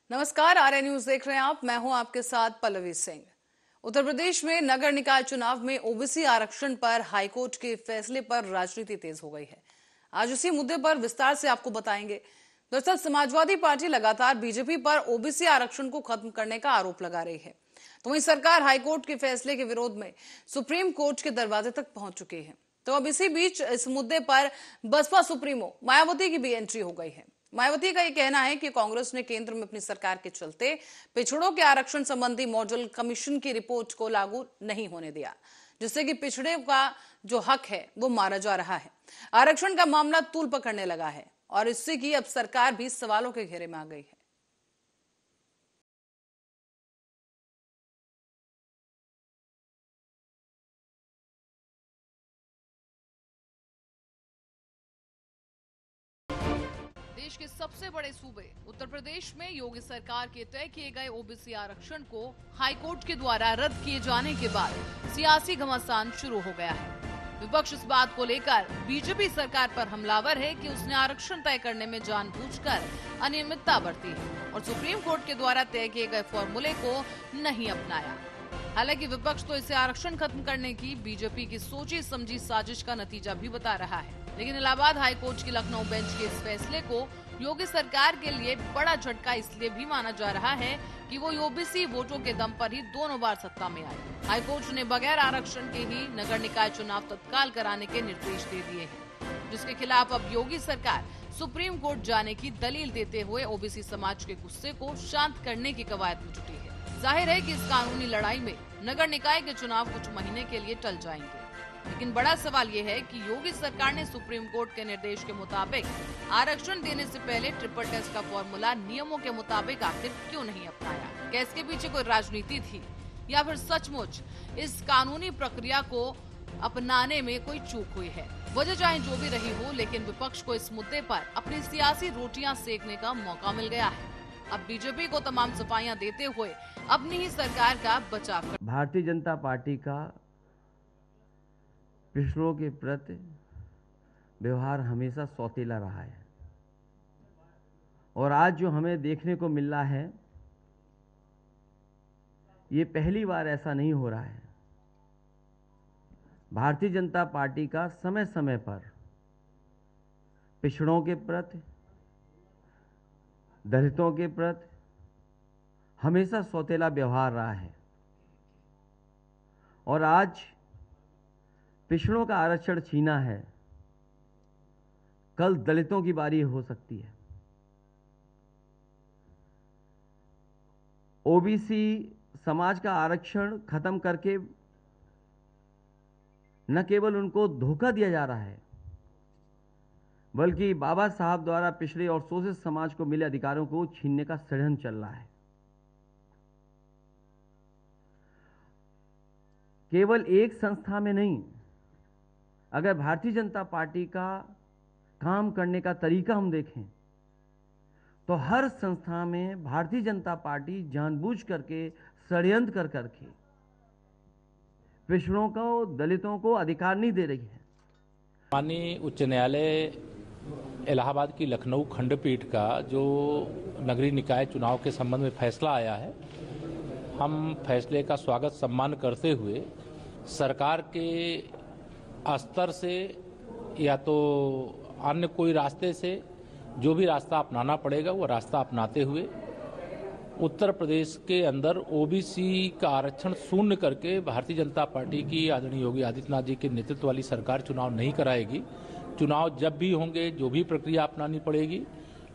नमस्कार, RA news देख रहे हैं आप। मैं हूं आपके साथ पल्लवी सिंह। उत्तर प्रदेश में नगर निकाय चुनाव में ओबीसी आरक्षण पर हाईकोर्ट के फैसले पर राजनीति तेज हो गई है। आज उसी मुद्दे पर विस्तार से आपको बताएंगे। दरअसल समाजवादी पार्टी लगातार बीजेपी पर ओबीसी आरक्षण को खत्म करने का आरोप लगा रही है, तो वहीं सरकार हाईकोर्ट के फैसले के विरोध में सुप्रीम कोर्ट के दरवाजे तक पहुंच चुकी है। तो अब इसी बीच इस मुद्दे पर बसपा सुप्रीमो मायावती की भी एंट्री हो गई है। मायावती का यह कहना है कि कांग्रेस ने केंद्र में अपनी सरकार के चलते पिछड़ों के आरक्षण संबंधी मॉडल कमीशन की रिपोर्ट को लागू नहीं होने दिया, जिससे कि पिछड़े का जो हक है वो मारा जा रहा है। आरक्षण का मामला तूल पकड़ने लगा है और इससे कि अब सरकार भी सवालों के घेरे में आ गई है। देश के सबसे बड़े सूबे उत्तर प्रदेश में योगी सरकार के तय किए गए ओबीसी आरक्षण को हाईकोर्ट के द्वारा रद्द किए जाने के बाद सियासी घमासान शुरू हो गया है। विपक्ष इस बात को लेकर बीजेपी सरकार पर हमलावर है कि उसने आरक्षण तय करने में जानबूझकर अनियमितता बरती है और सुप्रीम कोर्ट के द्वारा तय किए गए फॉर्मूले को नहीं अपनाया। हालांकि विपक्ष तो इसे आरक्षण खत्म करने की बीजेपी की सोची समझी साजिश का नतीजा भी बता रहा है, लेकिन इलाहाबाद हाईकोर्ट की लखनऊ बेंच के इस फैसले को योगी सरकार के लिए बड़ा झटका इसलिए भी माना जा रहा है कि वो ओबीसी वोटों के दम पर ही दोनों बार सत्ता में आई। हाईकोर्ट ने बगैर आरक्षण के ही नगर निकाय चुनाव तत्काल कराने के निर्देश दे दिए हैं, जिसके खिलाफ अब योगी सरकार सुप्रीम कोर्ट जाने की दलील देते हुए ओबीसी समाज के गुस्से को शांत करने की कवायद में जुटी है। जाहिर है कि इस कानूनी लड़ाई में नगर निकाय के चुनाव कुछ महीने के लिए टल जाएंगे, लेकिन बड़ा सवाल यह है कि योगी सरकार ने सुप्रीम कोर्ट के निर्देश के मुताबिक आरक्षण देने से पहले ट्रिपल टेस्ट का फॉर्मूला नियमों के मुताबिक आखिर क्यों नहीं अपनाया? क्या इसके पीछे कोई राजनीति थी या फिर सचमुच इस कानूनी प्रक्रिया को अपनाने में कोई चूक हुई है? वजह चाहे जो भी रही हो, लेकिन विपक्ष को इस मुद्दे पर अपनी सियासी रोटियां सेकने का मौका मिल गया है। अब बीजेपी को तमाम सफाइयां देते हुए अपनी ही सरकार का बचाव कर। भारतीय जनता पार्टी का पिछड़ों के प्रति व्यवहार हमेशा सौतेला रहा है और आज जो हमें देखने को मिल रहा है, ये पहली बार ऐसा नहीं हो रहा है। भारतीय जनता पार्टी का समय समय पर पिछड़ों के प्रति, दलितों के प्रति हमेशा सौतेला व्यवहार रहा है और आज पिछड़ों का आरक्षण छीना है, कल दलितों की बारी हो सकती है। ओबीसी समाज का आरक्षण खत्म करके न केवल उनको धोखा दिया जा रहा है, बल्कि बाबा साहब द्वारा पिछड़े और शोषित समाज को मिले अधिकारों को छीनने का षड्यंत्र चल रहा है। केवल एक संस्था में नहीं, अगर भारतीय जनता पार्टी का काम करने का तरीका हम देखें तो हर संस्था में भारतीय जनता पार्टी जानबूझ करके षड्यंत्र कर करके पिछड़ों को, दलितों को अधिकार नहीं दे रही है। माननीय उच्च न्यायालय इलाहाबाद की लखनऊ खंडपीठ का जो नगरीय निकाय चुनाव के संबंध में फैसला आया है, हम फैसले का स्वागत सम्मान करते हुए सरकार के स्तर से या तो अन्य कोई रास्ते से जो भी रास्ता अपनाना पड़ेगा वो रास्ता अपनाते हुए उत्तर प्रदेश के अंदर ओबीसी का आरक्षण शून्य करके भारतीय जनता पार्टी की आदरणीय योगी आदित्यनाथ जी के नेतृत्व वाली सरकार चुनाव नहीं कराएगी। चुनाव जब भी होंगे, जो भी प्रक्रिया अपनानी पड़ेगी,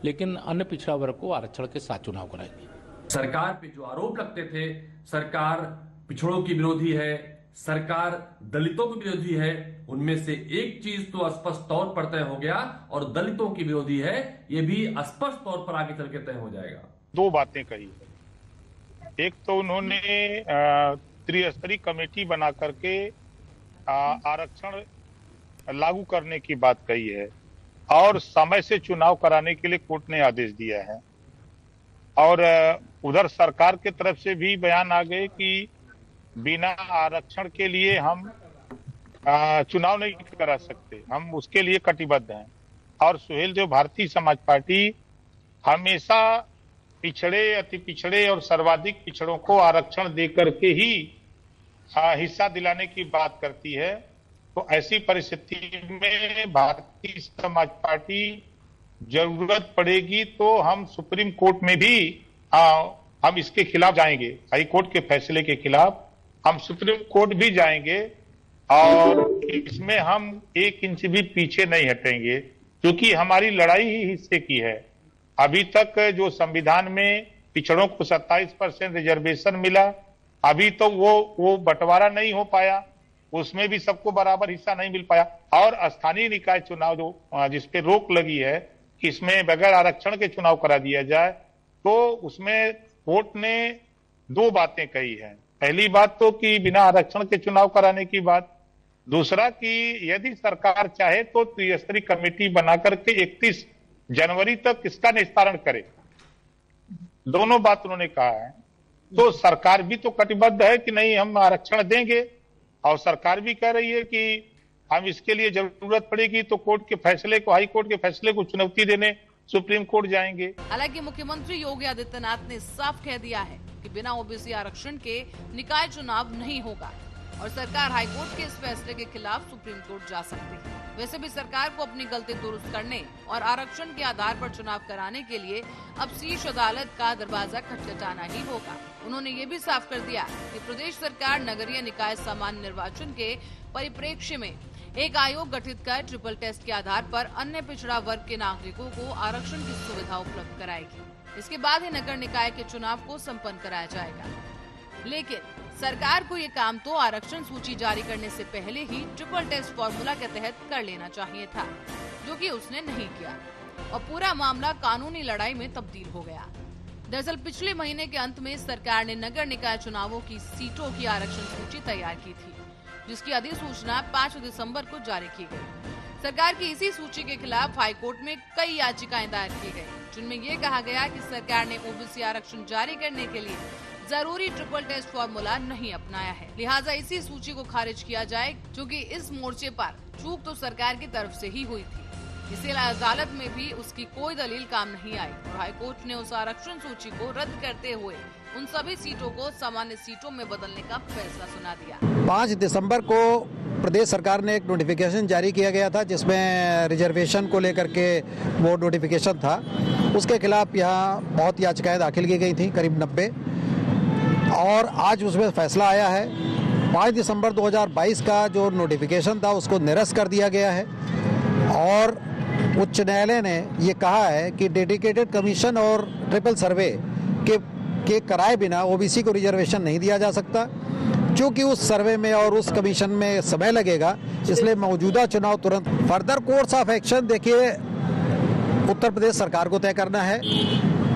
लेकिन अन्य पिछड़ा वर्ग को आरक्षण के साथ चुनाव कराएगी। सरकार पे जो आरोप लगते थे, सरकार पिछड़ों की विरोधी है, सरकार दलितों की विरोधी है, उनमें से एक चीज तो स्पष्ट तौर पर तय हो गया और दलितों की विरोधी है, ये भी स्पष्ट तौर पर आगे चल के तय हो जाएगा। दो बातें कही है। एक तो उन्होंने त्रिस्तरीय कमेटी बना करके आरक्षण लागू करने की बात कही है और समय से चुनाव कराने के लिए कोर्ट ने आदेश दिया है और उधर सरकार के तरफ से भी बयान आ गए कि बिना आरक्षण के लिए हम चुनाव नहीं करा सकते, हम उसके लिए कटिबद्ध हैं। और सुहेल, जो भारतीय समाज पार्टी हमेशा पिछड़े, अति पिछड़े और सर्वाधिक पिछड़ों को आरक्षण दे करके ही हिस्सा दिलाने की बात करती है। तो ऐसी परिस्थिति में भारतीय समाज पार्टी जरूरत पड़ेगी तो हम सुप्रीम कोर्ट में भी हम इसके खिलाफ जाएंगे। हाई कोर्ट के फैसले के खिलाफ हम सुप्रीम कोर्ट भी जाएंगे और इसमें हम 1 इंच भी पीछे नहीं हटेंगे, क्योंकि हमारी लड़ाई ही हिस्से की है। अभी तक जो संविधान में पिछड़ों को 27% रिजर्वेशन मिला, अभी तो वो बंटवारा नहीं हो पाया, उसमें भी सबको बराबर हिस्सा नहीं मिल पाया। और स्थानीय निकाय चुनाव जो जिसपे रोक लगी है कि इसमें बगैर आरक्षण के चुनाव करा दिया जाए, तो उसमें कोर्ट ने 2 बातें कही हैं। पहली बात तो कि बिना आरक्षण के चुनाव कराने की बात, दूसरा कि यदि सरकार चाहे तो त्रिस्तरीय कमेटी बनाकर के 31 जनवरी तक इसका निस्तारण करे। दोनों बात उन्होंने कहा है। तो सरकार भी तो कटिबद्ध है कि नहीं हम आरक्षण देंगे, और सरकार भी कह रही है कि हम इसके लिए जरूरत पड़ेगी तो कोर्ट के फैसले को, हाई कोर्ट के फैसले को चुनौती देने सुप्रीम कोर्ट जाएंगे। हालांकि मुख्यमंत्री योगी आदित्यनाथ ने साफ कह दिया है कि बिना ओबीसी आरक्षण के निकाय चुनाव नहीं होगा और सरकार हाईकोर्ट के इस फैसले के खिलाफ सुप्रीम कोर्ट जा सकती है। वैसे भी सरकार को अपनी गलती दुरुस्त करने और आरक्षण के आधार पर चुनाव कराने के लिए अब शीर्ष अदालत का दरवाजा खटखटाना ही होगा। उन्होंने ये भी साफ कर दिया कि प्रदेश सरकार नगरीय निकाय सामान्य निर्वाचन के परिप्रेक्ष्य में एक आयोग गठित कर ट्रिपल टेस्ट के आधार पर अन्य पिछड़ा वर्ग के नागरिकों को आरक्षण की सुविधा उपलब्ध कराएगी। इसके बाद ही नगर निकाय के चुनाव को संपन्न कराया जाएगा। लेकिन सरकार को ये काम तो आरक्षण सूची जारी करने से पहले ही ट्रिपल टेस्ट फॉर्मूला के तहत कर लेना चाहिए था, जो कि उसने नहीं किया और पूरा मामला कानूनी लड़ाई में तब्दील हो गया। दरअसल पिछले महीने के अंत में सरकार ने नगर निकाय चुनावों की सीटों की आरक्षण सूची तैयार की थी, जिसकी अधिसूचना 5 दिसंबर को जारी की गई। सरकार की इसी सूची के खिलाफ हाईकोर्ट में कई याचिकाएं दायर की गई, जिनमें ये कहा गया कि सरकार ने ओबीसी आरक्षण जारी करने के लिए जरूरी ट्रिपल टेस्ट फॉर्मूला नहीं अपनाया है, लिहाजा इसी सूची को खारिज किया जाए, क्योंकि इस मोर्चे पर चूक तो सरकार की तरफ से ही हुई थी। इसीलिए अदालत में भी उसकी कोई दलील काम नहीं आई और हाईकोर्ट ने उस आरक्षण सूची को रद्द करते हुए उन सभी सीटों को सामान्य सीटों में बदलने का फैसला सुना दिया। 5 दिसंबर को प्रदेश सरकार ने एक नोटिफिकेशन जारी किया गया था, जिसमें रिजर्वेशन को लेकर के वो नोटिफिकेशन था। उसके खिलाफ यहाँ बहुत याचिकाएं दाखिल की गई थी, करीब 90, और आज उसमें फैसला आया है। 5 दिसंबर 2022 का जो नोटिफिकेशन था उसको निरस्त कर दिया गया है और उच्च न्यायालय ने ये कहा है कि डेडिकेटेड कमीशन और ट्रिपल सर्वे के कराए बिना ओबीसी को रिजर्वेशन नहीं दिया जा सकता, क्योंकि उस सर्वे में और उस कमीशन में समय लगेगा, इसलिए मौजूदा चुनाव तुरंत। फर्दर कोर्स ऑफ एक्शन देखिए उत्तर प्रदेश सरकार को तय करना है।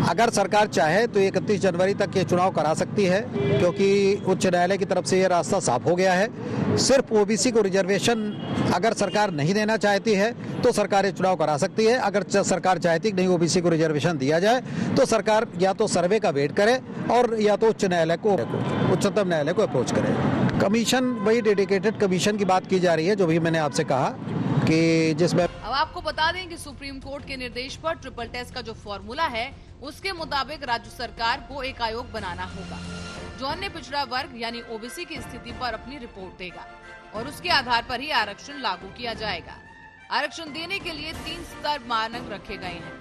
अगर सरकार चाहे तो 31 जनवरी तक ये चुनाव करा सकती है, क्योंकि उच्च न्यायालय की तरफ से ये रास्ता साफ हो गया है। सिर्फ ओबीसी को रिजर्वेशन अगर सरकार नहीं देना चाहती है तो सरकार ये चुनाव करा सकती है। अगर सरकार चाहती नहीं ओबीसी को रिजर्वेशन दिया जाए तो सरकार या तो सर्वे का वेट करे और या तो उच्चतम न्यायालय को अप्रोच करे। कमीशन, वही डेडिकेटेड कमीशन की बात की जा रही है, जो भी मैंने आपसे कहा कि जिसमें। अब आपको बता दें कि सुप्रीम कोर्ट के निर्देश पर ट्रिपल टेस्ट का जो फॉर्मूला है उसके मुताबिक राज्य सरकार को एक आयोग बनाना होगा, जो अन्य पिछड़ा वर्ग यानी ओबीसी की स्थिति पर अपनी रिपोर्ट देगा और उसके आधार पर ही आरक्षण लागू किया जाएगा। आरक्षण देने के लिए 3 स्तर मानक रखे गए हैं,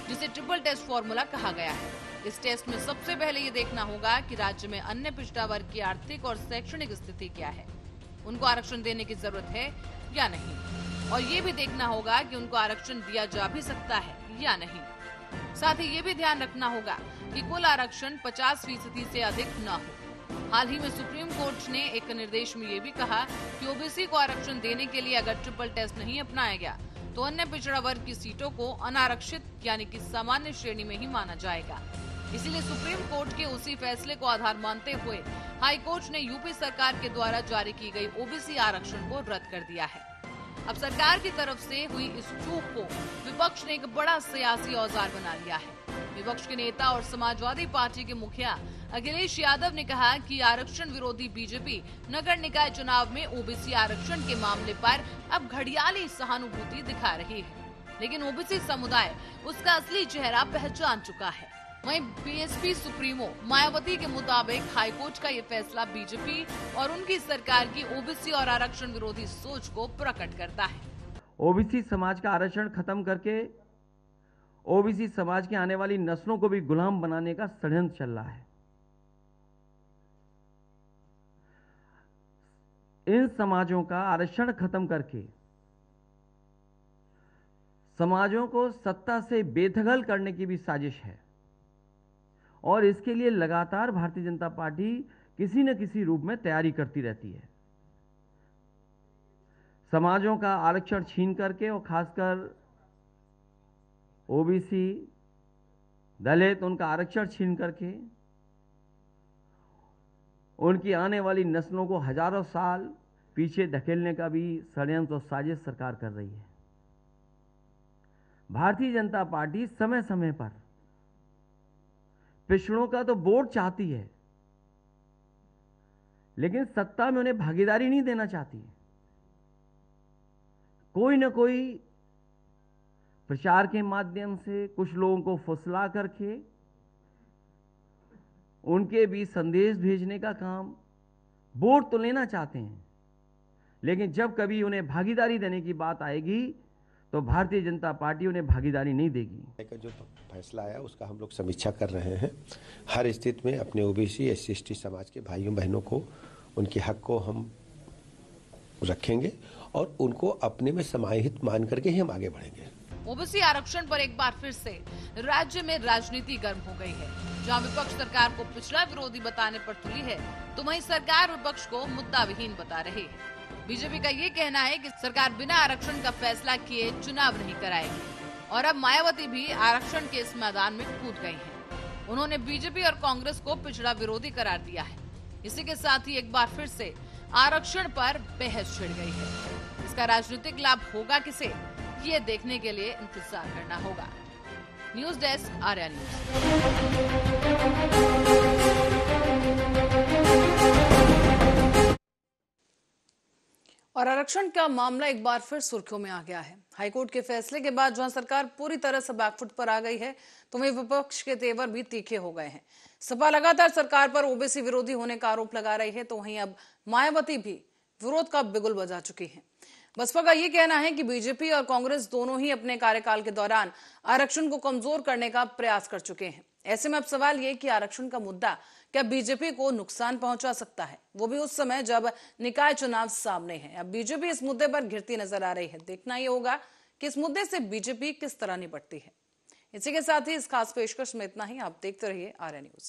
जिसे ट्रिपल टेस्ट फॉर्मूला कहा गया है। इस टेस्ट में सबसे पहले ये देखना होगा कि राज्य में अन्य पिछड़ा वर्ग की आर्थिक और शैक्षणिक स्थिति क्या है, उनको आरक्षण देने की जरूरत है या नहीं, और ये भी देखना होगा कि उनको आरक्षण दिया जा भी सकता है या नहीं। साथ ही ये भी ध्यान रखना होगा कि कुल आरक्षण 50% से अधिक न हो। हाल ही में सुप्रीम कोर्ट ने एक निर्देश में ये भी कहा कि ओबीसी को आरक्षण देने के लिए अगर ट्रिपल टेस्ट नहीं अपनाया गया तो अन्य पिछड़ा वर्ग की सीटों को अनारक्षित यानी कि सामान्य श्रेणी में ही माना जाएगा। इसीलिए सुप्रीम कोर्ट के उसी फैसले को आधार मानते हुए हाई कोर्ट ने यूपी सरकार के द्वारा जारी की गई ओबीसी आरक्षण को रद्द कर दिया है। अब सरकार की तरफ से हुई इस चूक को विपक्ष ने एक बड़ा सियासी औजार बना लिया है। विपक्ष के नेता और समाजवादी पार्टी के मुखिया अखिलेश यादव ने कहा कि आरक्षण विरोधी बीजेपी नगर निकाय चुनाव में ओबीसी आरक्षण के मामले पर अब घड़ियाली सहानुभूति दिखा रही है, लेकिन ओबीसी समुदाय उसका असली चेहरा पहचान चुका है। वहीं बीएसपी सुप्रीमो मायावती के मुताबिक हाईकोर्ट का ये फैसला बीजेपी और उनकी सरकार की ओबीसी और आरक्षण विरोधी सोच को प्रकट करता है। ओबीसी समाज का आरक्षण खत्म करके ओबीसी समाज की आने वाली नस्लों को भी गुलाम बनाने का षड्यंत्र चल रहा है। इन समाजों का आरक्षण खत्म करके समाजों को सत्ता से बेदखल करने की भी साजिश है और इसके लिए लगातार भारतीय जनता पार्टी किसी न किसी रूप में तैयारी करती रहती है। समाजों का आरक्षण छीन करके और खासकर ओबीसी दलित उनका आरक्षण छीन करके उनकी आने वाली नस्लों को हजारों साल पीछे धकेलने का भी षड्यंत्र और साजिश सरकार कर रही है। भारतीय जनता पार्टी समय समय पर पिछड़ों का तो वोट चाहती है, लेकिन सत्ता में उन्हें भागीदारी नहीं देना चाहती। कोई न कोई प्रचार के माध्यम से कुछ लोगों को फुसला करके उनके बीच संदेश भेजने का काम, वोट तो लेना चाहते हैं, लेकिन जब कभी उन्हें भागीदारी देने की बात आएगी तो भारतीय जनता पार्टी उन्हें भागीदारी नहीं देगी। जो फैसला आया उसका हम लोग समीक्षा कर रहे हैं। हर स्थिति में अपने ओबीसी SC/ST समाज के भाइयों बहनों को उनके हक को हम रखेंगे और उनको अपने में समाहित मान करके ही हम आगे बढ़ेंगे। ओबीसी आरक्षण पर एक बार फिर से राज्य में राजनीति गर्म हो गई है। जहां विपक्ष सरकार को पिछड़ा विरोधी बताने पर तुली है, तो वहीं सरकार विपक्ष को मुद्दा विहीन बता रही है। बीजेपी का ये कहना है कि सरकार बिना आरक्षण का फैसला किए चुनाव नहीं कराएगी और अब मायावती भी आरक्षण के इस मैदान में कूद गई हैं। उन्होंने बीजेपी और कांग्रेस को पिछड़ा विरोधी करार दिया है। इसी के साथ ही एक बार फिर से आरक्षण पर बहस छिड़ गई है। इसका राजनीतिक लाभ होगा किसे, ये देखने के लिए इंतजार करना होगा। News desk, Arya news. और आरक्षण का मामला एक बार फिर सुर्खियों में आ गया है। हाईकोर्ट के फैसले के बाद जहां सरकार पूरी तरह से बैकफुट पर आ गई है, तो वहीं विपक्ष के तेवर भी तीखे हो गए हैं। सपा लगातार सरकार पर ओबीसी विरोधी होने का आरोप लगा रही है, तो वहीं अब मायावती भी विरोध का बिगुल बजा चुकी है। बसपा का ये कहना है कि बीजेपी और कांग्रेस दोनों ही अपने कार्यकाल के दौरान आरक्षण को कमजोर करने का प्रयास कर चुके हैं। ऐसे में अब सवाल ये कि आरक्षण का मुद्दा क्या बीजेपी को नुकसान पहुंचा सकता है, वो भी उस समय जब निकाय चुनाव सामने है। अब बीजेपी इस मुद्दे पर घिरती नजर आ रही है। देखना ये होगा कि इस मुद्दे से बीजेपी किस तरह निपटती है। इसी के साथ ही इस खास पेशकश में इतना ही। आप देखते रहिए आर्या न्यूज।